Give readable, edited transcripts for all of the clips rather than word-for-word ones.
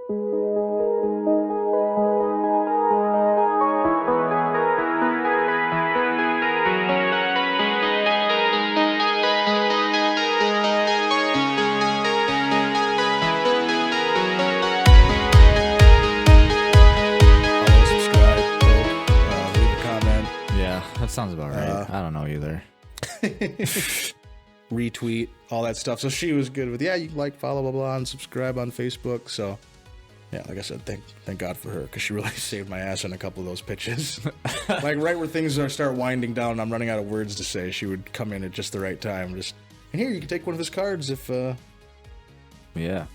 Sounds about right. I don't know either. Retweet, all that stuff. So she was good with, you like, follow, blah, blah, and subscribe on Facebook. So, yeah, like I said, thank God for her, because she really saved my ass on a couple of those pitches. Like, right where things start winding down and I'm running out of words to say, she would come in at just the right time. And here, you can take one of his cards if... Yeah.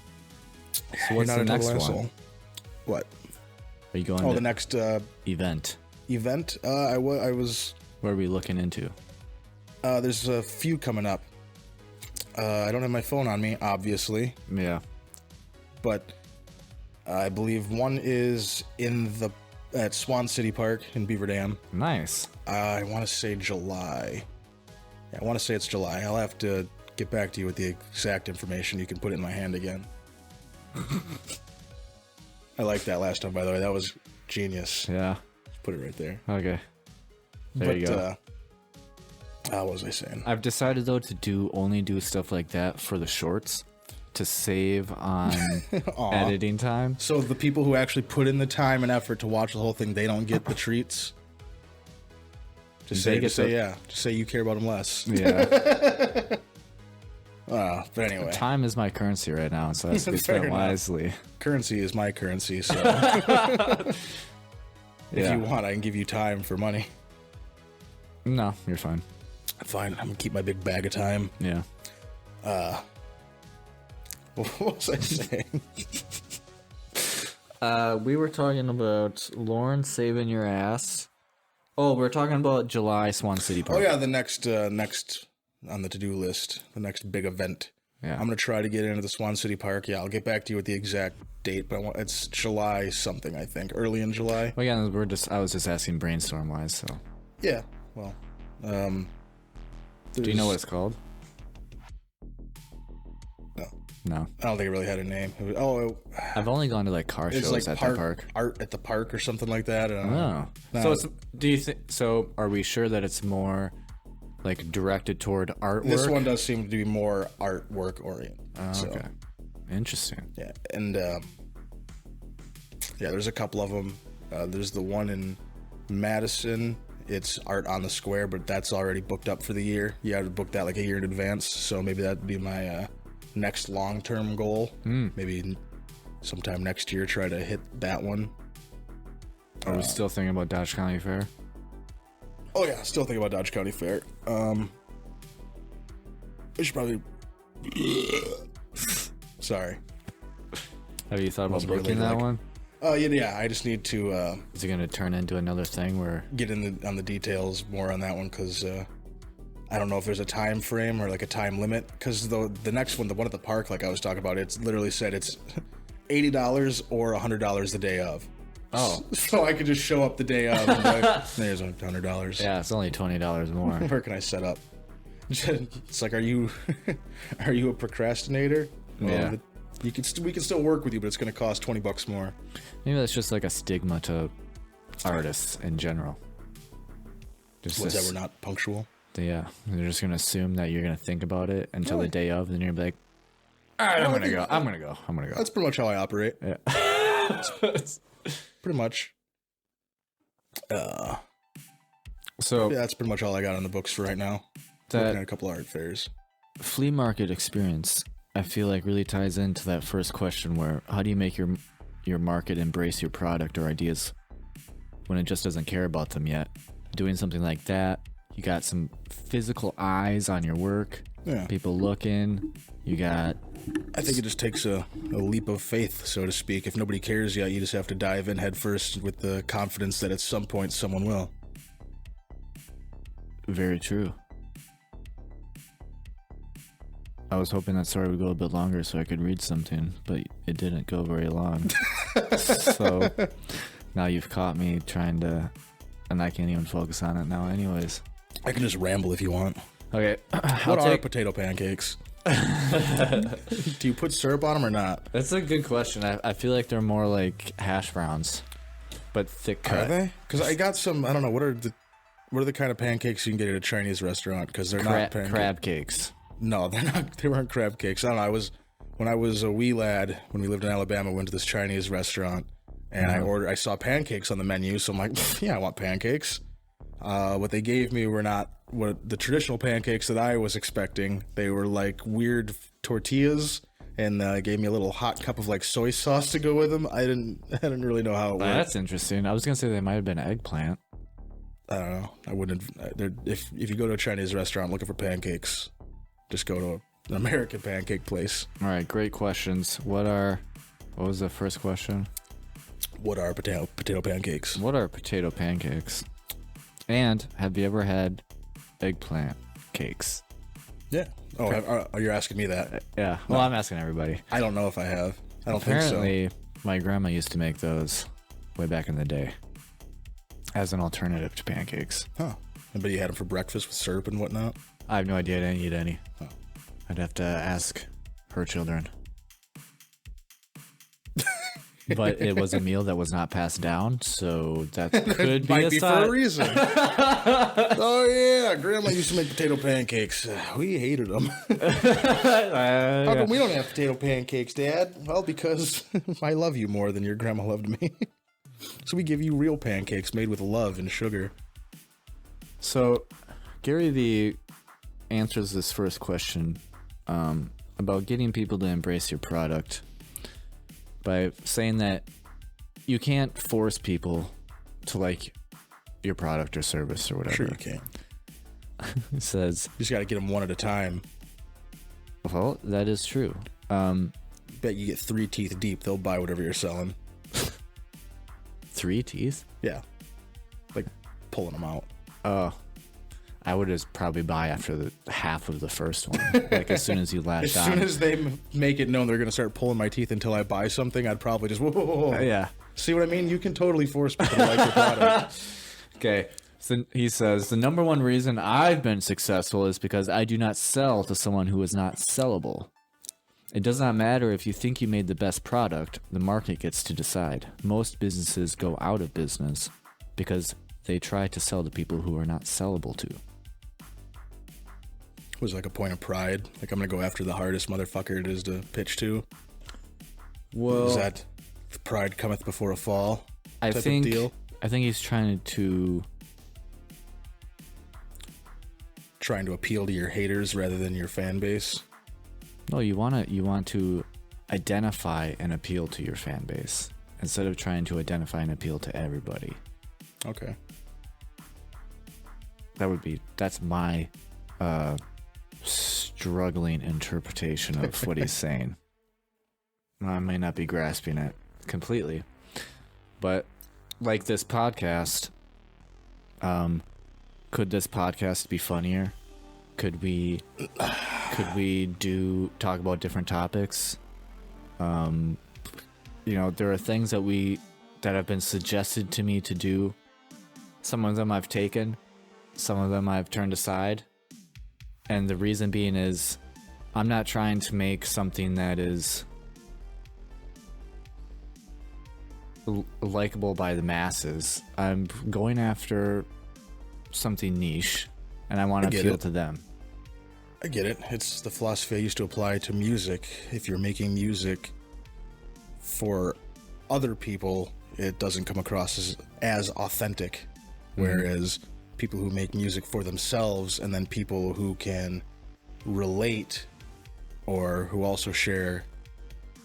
So what's the next one? What? Are you going to the next... event? Event? I was... What are we looking into? There's a few coming up. I don't have my phone on me, obviously. Yeah. But I believe one is at Swan City Park in Beaver Dam. Nice. I want to say July. Yeah, I want to say it's July. I'll have to get back to you with the exact information. You can put it in my hand again. I liked that last time, by the way. That was genius. Yeah. Put it right there. Okay. There you go. What was I saying? I've decided, though, to only do stuff like that for the shorts to save on editing time. So the people who actually put in the time and effort to watch the whole thing, they don't get the treats? Just say you care about them less. Yeah. But anyway. Time is my currency right now, so that's to be spent wisely. Currency is my currency, so... If you want, I can give you time for money. No, you're fine. Fine. I'm going to keep my big bag of time. Yeah. What was I saying? We were talking about Lauren saving your ass. Oh, we're talking about July Swan City Park. Oh, yeah, the next on the to-do list, the next big event. Yeah. I'm going to try to get into the Swan City Park. Yeah, I'll get back to you with the exact date, but it's July something, I think. Early in July. Well, yeah, I was just asking brainstorm-wise, so. Yeah, well, do you know what it's called? No. I don't think it really had a name. I've only gone to like car shows like at the park. Art at the park or something like that. Oh. No. So are we sure that it's more like directed toward artwork? This one does seem to be more artwork oriented. Oh, okay. Interesting. Yeah, and there's a couple of them. There's the one in Madison. It's art on the square, but that's already booked up for the year. You have to book that like a year in advance. So maybe that'd be my next long-term goal. Maybe sometime next year, try to hit that one. Are we still thinking about Dodge County Fair? Oh yeah, still thinking about Dodge County Fair. I should probably... Sorry. Have you thought about booking that one? Yeah, I just need to... Is it going to turn into another thing where... Get on the details more on that one, because I don't know if there's a time frame or like a time limit, because the next one, the one at the park, like I was talking about, it's literally said it's $80 or $100 the day of. Oh. So I could just show up the day of and be like, there's $100. Yeah, it's only $20 more. Where can I set up? It's like, are you a procrastinator? Yeah. Well, we can still work with you, but it's going to cost $20 more. Maybe that's just like a stigma to artists in general. Ones that we're not punctual. Yeah, they're just going to assume that you're going to think about it until the day of, and then you're going to be like, all right, I'm going to go. That's pretty much how I operate. Yeah. Pretty much. So yeah, that's pretty much all I got on the books for right now. Looking at a couple of art fairs. Flea market experience, I feel like, really ties into that first question where how do you make your market embrace your product or ideas when it just doesn't care about them yet? Doing something like that, you got some physical eyes on your work. Yeah. People looking. You got... I think it just takes a leap of faith, so to speak. If nobody cares yet, you just have to dive in head first with the confidence that at some point someone will. Very true. I was hoping that story would go a bit longer so I could read something, but it didn't go very long. So now you've caught me trying to... And I can't even focus on it now anyways. I can just ramble if you want. Okay. What are potato pancakes? Do you put syrup on them or not? That's a good question. I feel like they're more like hash browns, but thick cut. Are they? Because I got some. I don't know. What are the kind of pancakes you can get at a Chinese restaurant? Because they're not pancakes. Crab cakes. No, they're not. They weren't crab cakes. I don't know. When I was a wee lad, when we lived in Alabama, went to this Chinese restaurant, and I saw pancakes on the menu, so I'm like, yeah, I want pancakes. What they gave me were not what the traditional pancakes that I was expecting. They were like weird tortillas, and gave me a little hot cup of like soy sauce to go with them. I didn't really know how it worked. That's interesting. I was gonna say they might have been eggplant. I don't know. I wouldn't. If you go to a Chinese restaurant looking for pancakes, just go to an American pancake place. All right, great questions. What was the first question? What are potato pancakes? What are potato pancakes? And have you ever had eggplant cakes? Yeah. Oh, you're asking me that? Yeah. Well, I'm asking everybody. I don't know if I have. I don't Apparently, think so. my grandma used to make those way back in the day as an alternative to pancakes. Huh. But you had them for breakfast with syrup and whatnot? I have no idea. I didn't eat any. Oh. I'd have to ask her children. But it was a meal that was not passed down, so that could be might a be sign. for a reason. Oh yeah, Grandma used to make potato pancakes. We hated them. How come we don't have potato pancakes, Dad? Well, because I love you more than your grandma loved me. So we give you real pancakes made with love and sugar. So, Gary Vee answers this first question about getting people to embrace your product by saying that you can't force people to like your product or service or whatever. Sure you can. He says, You just got to get them one at a time. well, that is true. Bet you get 3 teeth deep, they'll buy whatever you're selling. 3 teeth? Yeah. Like pulling them out. Oh, I would just probably buy after the half of the first one. Like as soon as you latch on. As soon as they make it known they're going to start pulling my teeth until I buy something, I'd probably just, whoa. Yeah. See what I mean? You can totally force people to like your product. Okay. So he says, the number one reason I've been successful is because I do not sell to someone who is not sellable. It does not matter if you think you made the best product, the market gets to decide. Most businesses go out of business because they try to sell to people who are not sellable to. Was like a point of pride. Like, I'm going to go after the hardest motherfucker it is to pitch to. Well, is that pride cometh before a fall type of deal? I think he's trying to appeal to your haters rather than your fan base. No, you want to identify and appeal to your fan base instead of trying to identify and appeal to everybody. Okay. That's my struggling interpretation of what he's saying. I may not be grasping it completely, but like this podcast, could this podcast be funnier? Could we talk about different topics? There are things that have been suggested to me to do. Some of them I've taken, some of them I've turned aside. And the reason being is I'm not trying to make something that is likable by the masses. I'm going after something niche, and I want to appeal to them. I get it. It's the philosophy I used to apply to music. If you're making music for other people, it doesn't come across as authentic. Whereas people who make music for themselves, and then people who can relate or who also share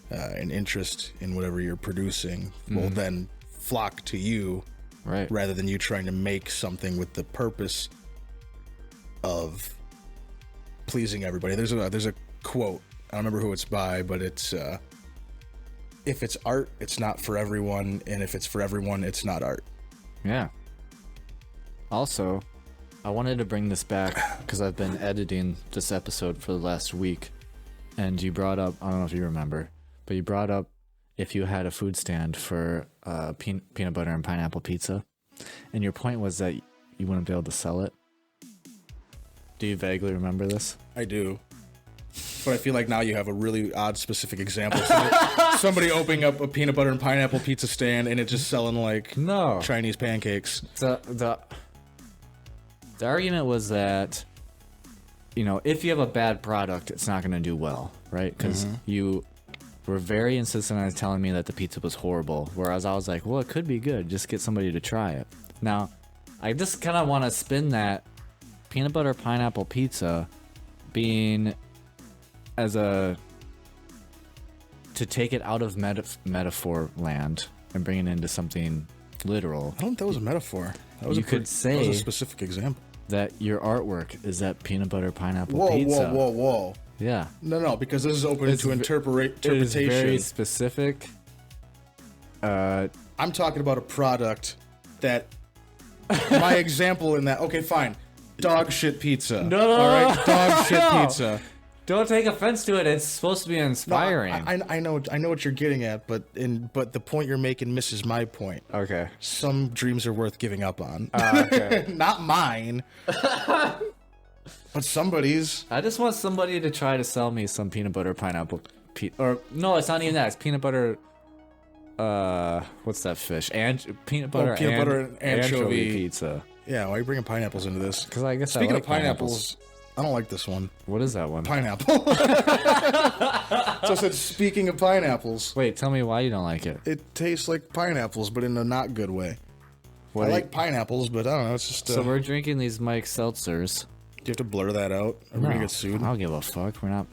an interest in whatever you're producing will then flock to you, right? Rather than you trying to make something with the purpose of pleasing everybody. There's a quote. I don't remember who it's by, but it's if it's art, it's not for everyone, and if it's for everyone, it's not art. Yeah. Also, I wanted to bring this back because I've been editing this episode for the last week, and you brought up, I don't know if you remember, but you brought up if you had a food stand for peanut butter and pineapple pizza, and your point was that you wouldn't be able to sell it. Do you vaguely remember this? I do. But I feel like now you have a really odd specific example. Somebody opening up a peanut butter and pineapple pizza stand and it's just selling like No. Chinese pancakes. The argument was that, you know, if you have a bad product, it's not going to do well, right? Because you were very insistent on telling me that the pizza was horrible, whereas I was like, well, it could be good. Just get somebody to try it. Now, I just kind of want to spin that peanut butter pineapple pizza being as a... to take it out of metaphor land and bring it into something literal. I don't think that was a metaphor. That was You could say- that was a specific example. That your artwork is that peanut butter pineapple Whoa, pizza. whoa. Yeah. No, because this is open to It is interpretation. very specific. I'm talking about a product that my example in that. Okay, fine. Dog shit pizza. No. All right, dog shit No. pizza. Don't take offense to it. It's supposed to be No, inspiring. I know what you're getting at, but the point you're making misses my point. Okay. Some dreams are worth giving up on. Okay. Not mine. But somebody's. I just want somebody to try to sell me some peanut butter pineapple or no, it's not even that. It's peanut butter. What's that fish? Peanut butter. Peanut butter and anchovy pizza. Yeah, why are you bringing pineapples into this? Because I guess Speaking I like of pineapples, I don't like this one. What is that one? Pineapple. So I said, speaking of pineapples, Wait, tell me why you don't like it. it tastes like pineapples, but in a not good way. What I do you- like pineapples, but I don't know. It's just. So we're drinking these Mike seltzers. Do you have to blur that out? Are we gonna get sued? I don't give a fuck. We're not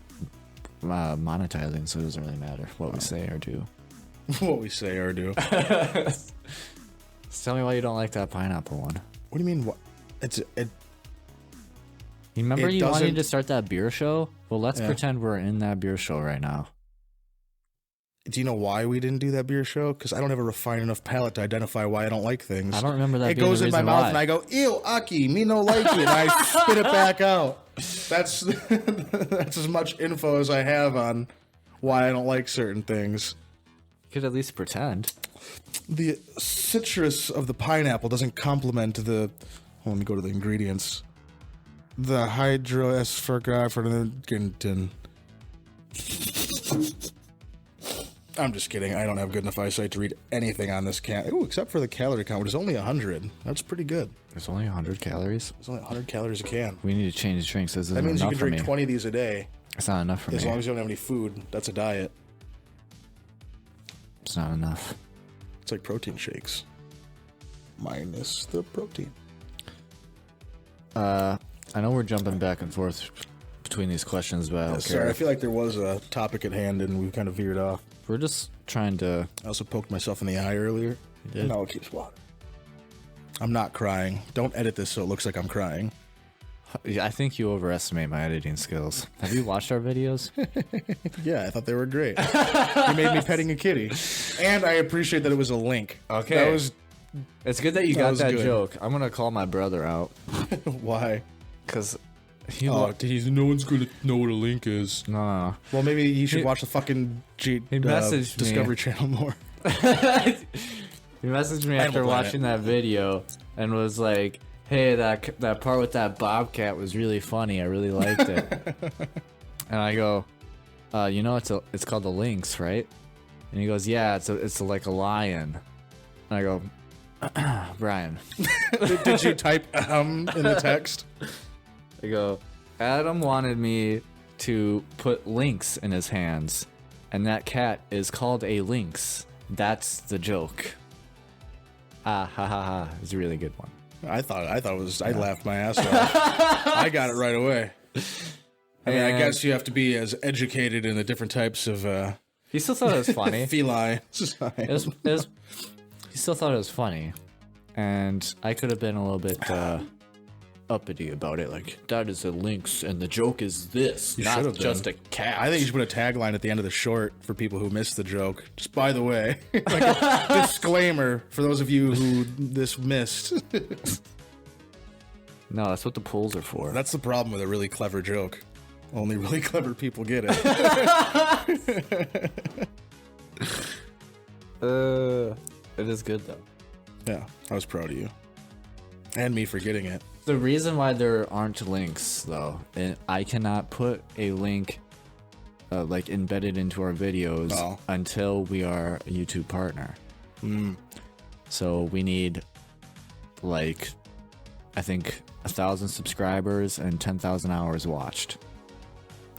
monetizing, so it doesn't really matter what we say or do. What we say or do. Just tell me why you don't like that pineapple one. What do you mean? What? It. You remember It you wanted doesn't- to start that beer show? Well, let's Yeah. pretend we're in that beer show right now. Do you know why we didn't do that beer show? Because I don't have a refined enough palate to identify why I don't like things. I don't remember that It being goes the in my reason mouth why. and I go, ew, Aki, me no like it. And I spit it back out. That's that's as much info as I have on why I don't like certain things. You could at least pretend. The citrus of the pineapple doesn't complement the. Well, let me go to the ingredients. The hydroesfergatin. I'm just kidding. I don't have good enough eyesight to read anything on this can. Ooh, except for the calorie count, which is only 100. That's pretty good. There's only 100 calories. It's only 100 calories a can. We need to change drinks. This isn't That means you enough can for drink me. 20 of these a day. It's not enough for As me. long as you don't have any food, that's a diet. It's not enough. It's like protein shakes. Minus the protein. I know we're jumping back and forth between these questions, but I don't care. Sorry, I feel like there was a topic at hand and we kind of veered off. We're just trying to... I also poked myself in the eye earlier. You did? And now it keeps water. I'm not crying. Don't edit this so it looks like I'm crying. I think you overestimate my editing skills. Have you watched our videos? Yeah, I thought they were great. You made me petting a kitty. And I appreciate that it was a link. Okay. That was... It's good that you That got was that good. joke. I'm going to call my brother out. Why? Because he... No one's going to know what a link is. No. Well, maybe you should He- watch the fucking he messaged me. Discovery Channel more. He messaged me after Animal Planet. watching that video and was like, hey, that part with that bobcat was really funny. I really liked it. And I go, you know, it's called the lynx, right? And he goes, yeah, it's like a lion. And I go, Brian. Did you type in the text? I go, Adam wanted me to put lynx in his hands, and that cat is called a lynx. That's the joke. Ha ha ha ha. It's a really good one. I thought it was. I laughed my ass off. I got it right away. I mean, I And- guess you have to be as educated in the different types of He still thought it was funny. feline society. He still thought it was funny, and I could have been a little bit uppity about it. Like, that is a lynx, and the joke is this, You not should have just been. a cat. I think you should put a tagline at the end of the short for people who missed the joke. Just by the way, like a disclaimer for those of you who this missed. No, that's what the polls are for. That's the problem with a really clever joke. Only really clever people get it. It is good though. Yeah, I was proud of you. And me for getting it. The reason why there aren't links, though, and I cannot put a link like embedded into our videos until we are a YouTube partner. So we need like, I think 1,000 subscribers and 10,000 hours watched,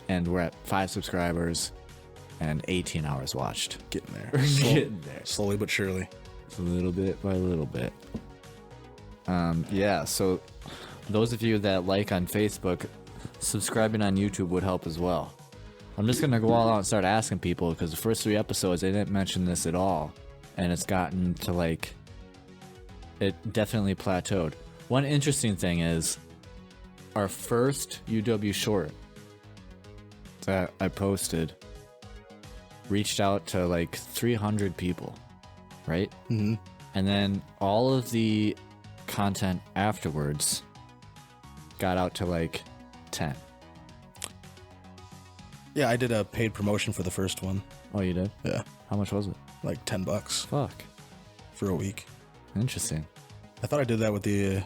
and we're at 5 subscribers and 18 hours watched. Getting there. Getting there. Slowly but surely. A little bit by little bit. Yeah, so those of you that like on Facebook, subscribing on YouTube would help as well. I'm just going to go all out and start asking people, because the first 3 episodes, they didn't mention this at all. And it's gotten to like, it definitely plateaued. One interesting thing is, our first UW short that I posted reached out to like 300 people, right? Mm-hmm. And then all of the content afterwards got out to like 10. Yeah, I did a paid promotion for the first one. Oh, you did? Yeah. How much was it? Like $10 Fuck. for a week. Interesting. I thought I did that with the...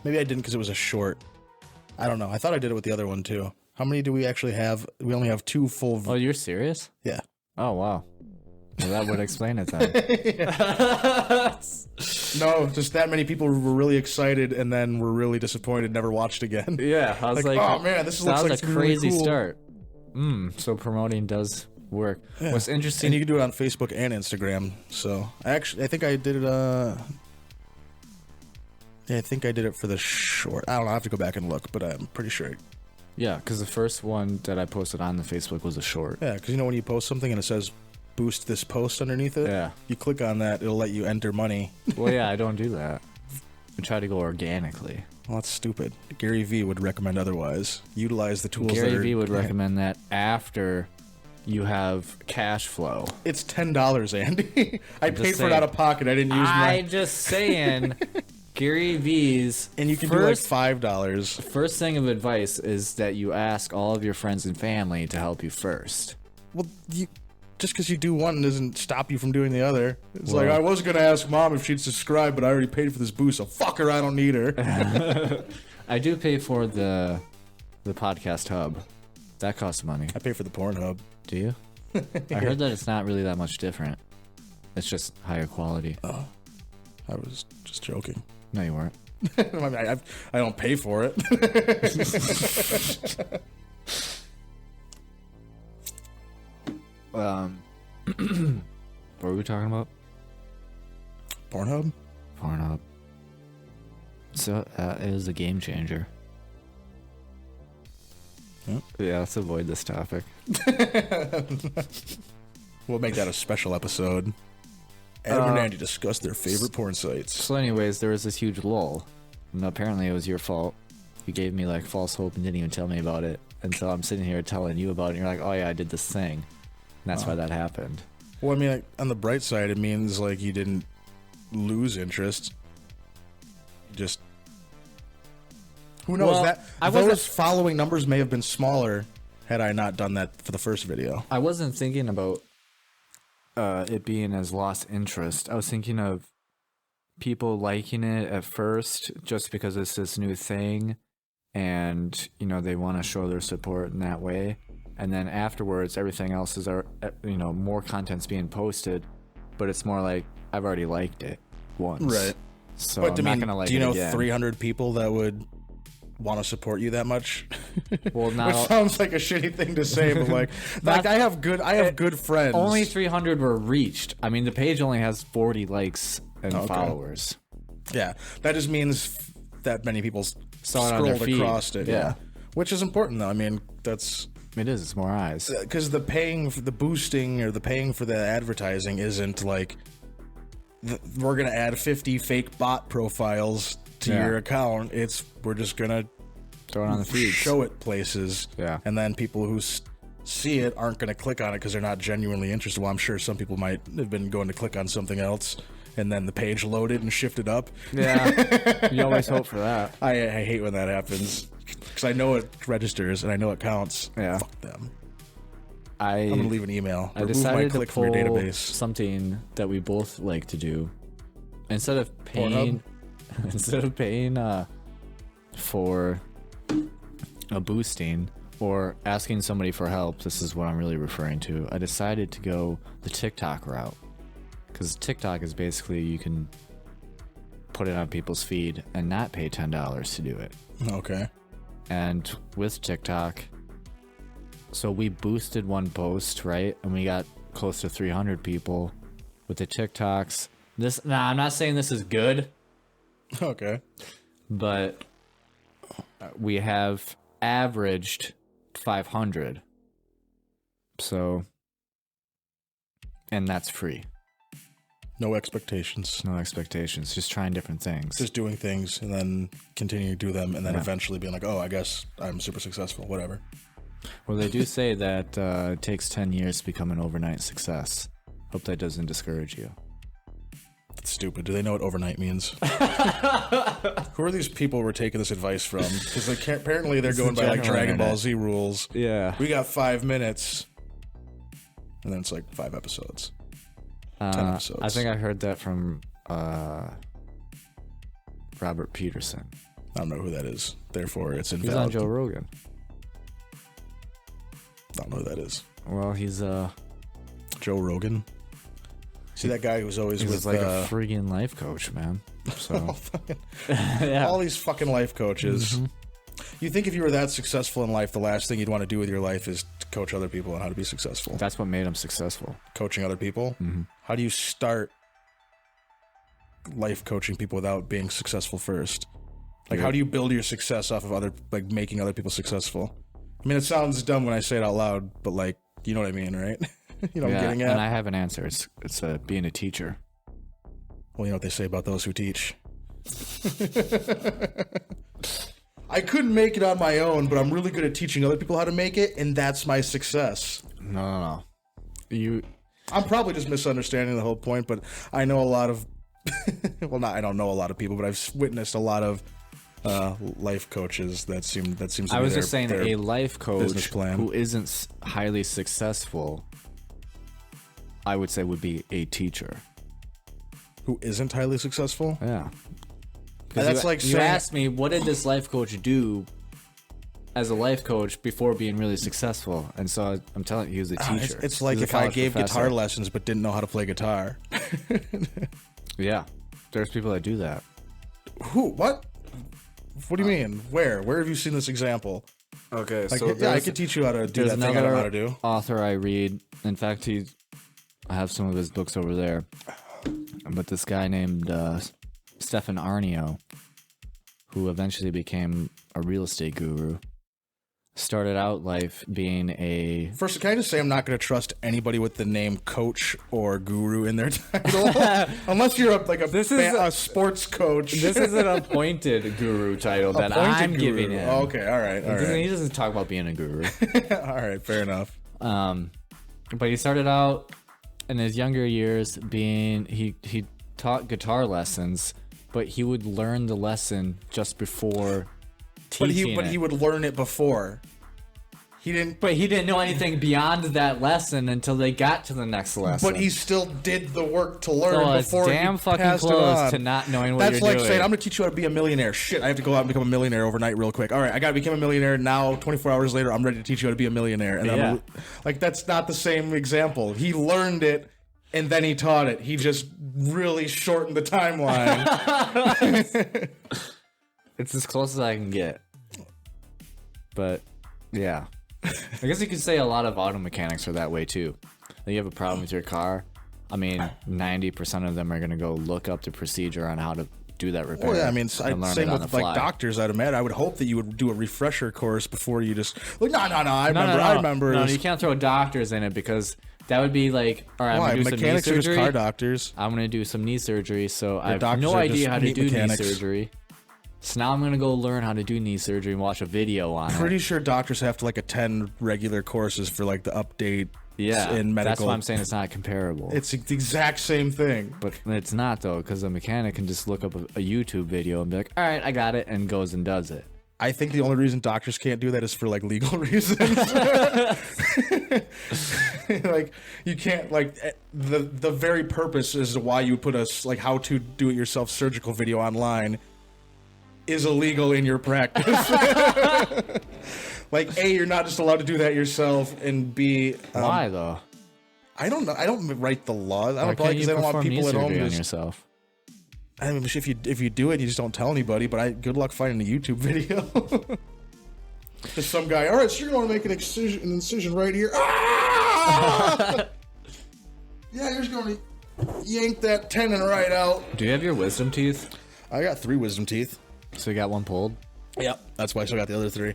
Maybe I didn't because it was a short. I don't know. I thought I did it with the other one too. How many do we actually have? We only have 2 full... Oh, you're serious? Yeah. Oh, wow. Well, that would explain it then. No, just that many people were really excited and then were really disappointed, never watched again. Yeah, I was like, oh man, this looks like a crazy really cool. start. So promoting does work. Yeah. What's interesting... And you can do it on Facebook and Instagram. So I think I did it... Yeah, I think I did it for the short. I don't know. I have to go back and look, but I'm pretty sure. Yeah, because the first one that I posted on the Facebook was a short. Yeah, because you know when you post something and it says boost this post underneath it? Yeah. You click on that, it'll let you enter money. Well, yeah, I don't do that. I try to go organically. Well, that's stupid. Gary Vee would recommend otherwise. Utilize the tools Gary that are... Vee would recommend that after you have cash flow. It's $10, Andy. I paid for saying. it out of pocket. I didn't use my... I'm just saying... Gary Vee's And you can do like $5. First thing of advice is that you ask all of your friends and family to help you first. Well, just because you do one doesn't stop you from doing the other. It's Well, like, I was going to ask Mom if she'd subscribe, but I already paid for this boost, so fuck her, I don't need her. I do pay for the podcast hub. That costs money. I pay for the Pornhub. Do you? I heard that it's not really that much different. It's just higher quality. Oh, I was just joking. No, you weren't. I mean, I don't pay for it. What were we talking about? Pornhub? Pornhub. So, it is a game changer. Yep. Yeah, let's avoid this topic. We'll make that a special episode. Adam and Andy discuss their favorite porn sites. So anyways, there was this huge lull. And apparently it was your fault. You gave me like false hope and didn't even tell me about it. And so I'm sitting here telling you about it and you're like, oh yeah, I did this thing. And that's why that happened. Well, I mean, like, on the bright side, it means like you didn't lose interest. You just... Who knows? Well, those following numbers may have been smaller had I not done that for the first video. I wasn't thinking about it being as lost interest. I was thinking of people liking it at first just because it's this new thing and, you know, they want to show their support in that way. And then afterwards, everything else is, you know, more content's being posted, but it's more like, I've already liked it once. Right. So But I'm not going to like it do you know again. 300 people that would want to support you that much? Well, not Which sounds like a shitty thing to say, but like I have good friends. Only 300 were reached. I mean, the page only has 40 likes and followers. Yeah, that just means that many people Saw it on their scrolled feed. across it. Yeah. Which is important though. I mean, that's It is. It's more eyes. because the paying for the boosting or the paying for the advertising isn't like we're gonna add 50 fake bot profiles to your account. We're just gonna Throw it on the feed. show it places. Yeah. And then people who see it aren't gonna click on it because they're not genuinely interested. Well, I'm sure some people might have been going to click on something else, and then the page loaded and shifted up. Yeah. You always hope for that. I hate when that happens because I know it registers and I know it counts. Yeah. Fuck them. I'm I'm gonna leave an email. I Remove decided my to click pull from your database. something that we both like to do. Instead of paying, for a boosting, or asking somebody for help, this is what I'm really referring to. I decided to go the TikTok route. Because TikTok is basically you can put it on people's feed and not pay $10 to do it. Okay. And with TikTok, so we boosted one post, right? And we got close to 300 people with the TikToks. I'm not saying this is good. Okay. But we have averaged 500. So, and that's free. No expectations. No expectations. Just trying different things. Just doing things and then continuing to do them and then eventually being like, oh, I guess I'm super successful, whatever. Well, they do say that it takes 10 years to become an overnight success. Hope that doesn't discourage you. That's stupid. Do they know what overnight means? Who are these people we're taking this advice from? Because apparently they're going by like Dragon Ball Z rules. Yeah. We got 5 minutes. And then it's like 5 episodes. 10 episodes. I think I heard that from Robert Peterson. I don't know who that is. Therefore, it's invalid. He's on Joe Rogan. I don't know who that is. Well, he's Joe Rogan. See that guy who's always with like a friggin' life coach, man. So yeah. All these fucking life coaches. Mm-hmm. You think if you were that successful in life, the last thing you'd want to do with your life is to coach other people on how to be successful? That's what made him successful. Coaching other people? Mm-hmm. How do you start life coaching people without being successful first? Like, how do you build your success off of making other people successful? I mean, it sounds dumb when I say it out loud, but like, you know what I mean, right? You know what I'm getting at? And I have an answer. It's being a teacher. Well, you know what they say about those who teach. I couldn't make it on my own, but I'm really good at teaching other people how to make it, and that's my success. No. I'm probably just misunderstanding the whole point, but I know a lot of I don't know a lot of people, but I've witnessed a lot of life coaches that seems to be I was just saying a life coach plan. Who isn't highly successful, I would say would be a teacher. Who isn't highly successful? Yeah. That's like you asked me, what did this life coach do as a life coach before being really successful? And so I'm telling you, he was a teacher. It's like if I gave guitar lessons but didn't know how to play guitar. Yeah. There's people that do that. Who? What? What do you mean? Where have you seen this example? Okay, like, so I could teach you how to do that thing I don't know how to do. Author I read. In fact, I have some of his books over there. But this guy named Stefan Arnio, who eventually became a real estate guru, started out life being a... First, can I just say I'm not going to trust anybody with the name coach or guru in their title? Unless you're a sports coach. This is an appointed guru title that I'm giving him. Okay, all right. He doesn't talk about being a guru. All right, fair enough. But he started out in his younger years he taught guitar lessons, but he would learn the lesson just before teaching But he would learn it before. He didn't know anything beyond that lesson until they got to the next lesson. But he still did the work to learn before he damn fucking passed close it on. to not knowing what That's you're doing. That's like saying, I'm going to teach you how to be a millionaire. Shit, I have to go out and become a millionaire overnight real quick. All right, I got to become a millionaire now. 24 hours later, I'm ready to teach you how to be a millionaire. And then that's not the same example. He learned it, and then he taught it. He just really shortened the timeline. It's as close as I can get. But, yeah. I guess you could say a lot of auto mechanics are that way, too. If you have a problem with your car, I mean, 90% of them are going to go look up the procedure on how to do that repair. Well, yeah, I mean, same with like doctors, I'd imagine. I would hope that you would do a refresher course before you just... Like, I remember. No, you can't throw doctors in it because... That would be like, all right, I'm going to do some knee surgery. Mechanics are just car doctors. I'm going to do some knee surgery, so I have no idea how to do knee surgery. So now I'm going to go learn how to do knee surgery and watch a video on it. Pretty sure doctors have to attend regular courses for the update in medical. That's why I'm saying it's not comparable. It's the exact same thing. But it's not, though, because a mechanic can just look up a YouTube video and be like, all right, I got it, and goes and does it. I think the only reason doctors can't do that is for legal reasons. You can't the very purpose is why you put a how to do it yourself surgical video online is illegal in your practice. Like, A, you're not just allowed to do that yourself, and B, Why though? I don't know. I don't write the laws. I Why don't probably can't you because I don't want perform knee people at home surgery to on just, yourself? I mean, if you do it, you just don't tell anybody. But good luck finding a YouTube video. Just some guy. All right, so you're going to make an incision right here. Ah! Yeah, you're just going to yank that tendon right out. Do you have your wisdom teeth? I got 3 wisdom teeth. So you got one pulled? Yep. That's why I still got the other 3.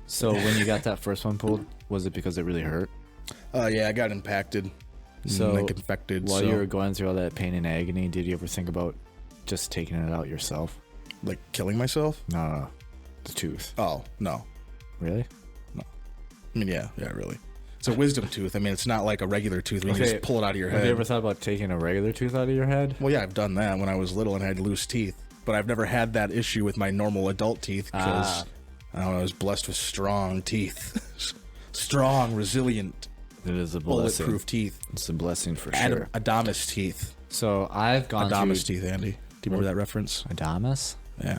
So when you got that first one pulled, was it because it really hurt? Yeah, I got impacted. So like infected. While you were going through all that pain and agony, did you ever think about just taking it out yourself? Like killing myself? No, the tooth. Oh, no. Really? No. I mean, yeah, really. It's a wisdom tooth. I mean, it's not like a regular tooth where you just pull it out of your head. Have you ever thought about taking a regular tooth out of your head? Well, yeah, I've done that when I was little and had loose teeth. But I've never had that issue with my normal adult teeth because I don't know, I was blessed with strong teeth. Strong, resilient, it is a blessing. bulletproof teeth. It's a blessing for sure. Adamus teeth. So I've gone Adamus through... teeth, Andy. Do you remember that reference? Adamus? Yeah.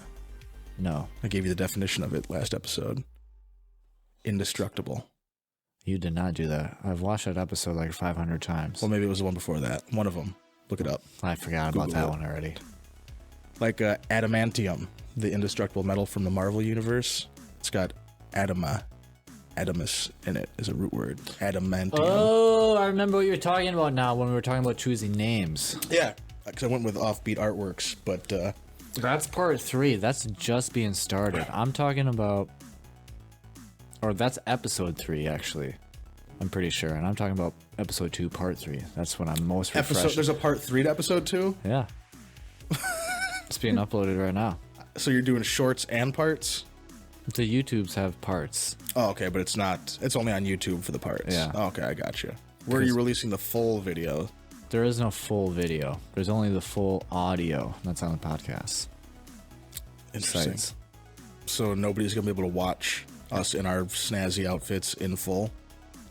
No. I gave you the definition of it last episode. Indestructible. You did not do that. I've watched that episode like 500 times. Well, maybe it was the one before that. One of them. Look it up. I forgot about that one already. Like adamantium, the indestructible metal from the Marvel universe. It's got adamus in it as a root word. Adamantium. Oh, I remember what you're talking about now when we were talking about choosing names. Yeah, because I went with Offbeat Artworks, but... That's part 3. That's just being started. I'm talking about... Or that's episode 3, actually. I'm pretty sure. And I'm talking about episode 2, part 3. That's when I'm most refreshed. There's a part 3 to episode 2? Yeah. It's being uploaded right now. So you're doing shorts and parts? The YouTubes have parts. Oh, okay, but it's only on YouTube for the parts. Yeah. Oh, okay, I got you. Where are you releasing the full video? There is no full video. There's only the full audio that's on the podcast. Interesting. Sites. So nobody's going to be able to watch us in our snazzy outfits in full?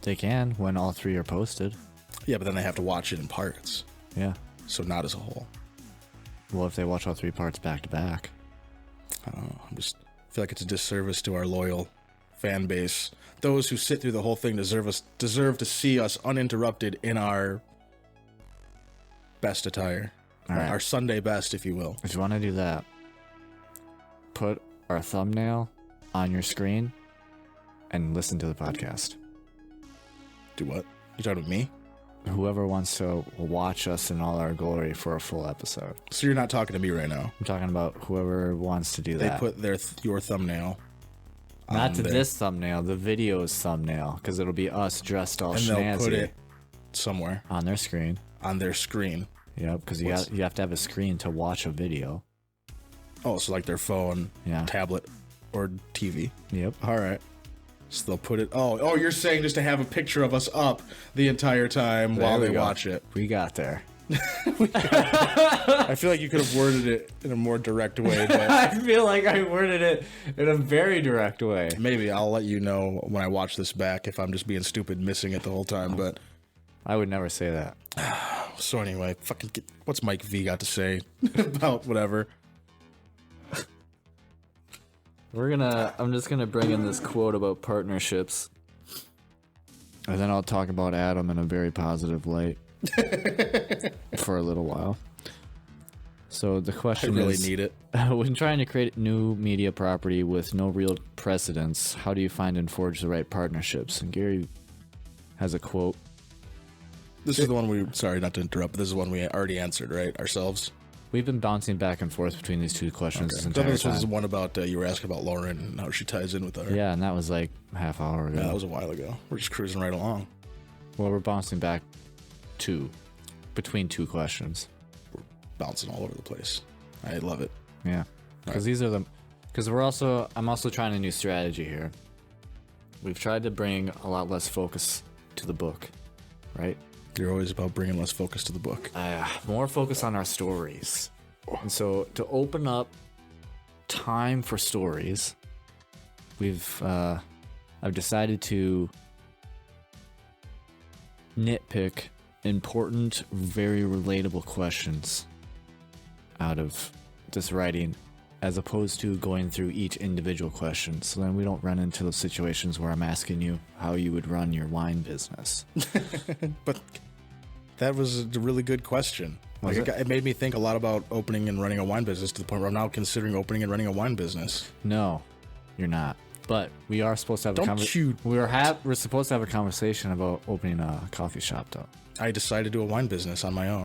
They can when all 3 are posted. Yeah, but then they have to watch it in parts. Yeah. So not as a whole. Well, if they watch all 3 parts back to back. I don't know. I feel like it's a disservice to our loyal fan base. Those who sit through the whole thing deserve to see us uninterrupted in our best attire. All right. Our Sunday best, if you will. If you want to do that, put our thumbnail on your screen and listen to the podcast. Do what? You talking to me? Whoever wants to watch us in all our glory for a full episode. So you're not talking to me right now. I'm talking about whoever wants to do that. They put your thumbnail. Not to this thumbnail, the video's thumbnail, because it'll be us dressed all and snazzy. they'll put it somewhere on their screen. On their screen. Yep, because you have to have a screen to watch a video. Oh, so like their phone, tablet, or TV. Yep. All right. So they'll put it. Oh, you're saying just to have a picture of us up the entire time while they watch it. We got there. I feel like you could have worded it in a more direct way. But I feel like I worded it in a very direct way. Maybe I'll let you know when I watch this back if I'm just being stupid, missing it the whole time. But I would never say that. So anyway, what's Mike V got to say about whatever? I'm just gonna bring in this quote about partnerships, and then I'll talk about Adam in a very positive light for a little while. So the question I really is, need it. when trying to create new media property with no real precedence, how do you find and forge the right partnerships? And Gary has a quote. This is the one sorry not to interrupt, but this is one we already answered, right? Ourselves? We've been bouncing back and forth between these 2 questions this I entire think this time. was the one about, you were asking about Lauren and how she ties in with her. Yeah, and that was like a half hour ago. Yeah, that was a while ago. We're just cruising right along. Well, we're bouncing back between 2 questions. We're bouncing all over the place. I love it. Yeah, because I'm also trying a new strategy here. We've tried to bring a lot less focus to the book, right? You're always about bringing less focus to the book. More focus on our stories. And so to open up time for stories, I've decided to nitpick important, very relatable questions out of this writing as opposed to going through each individual question. So then we don't run into those situations where I'm asking you how you would run your wine business. But that was a really good question. Was Like it? it made me think a lot about opening and running a wine business to the point where I'm now considering opening and running a wine business. No, you're not. But we are supposed to have we're supposed to have a conversation about opening a coffee shop, though. I decided to do a wine business on my own.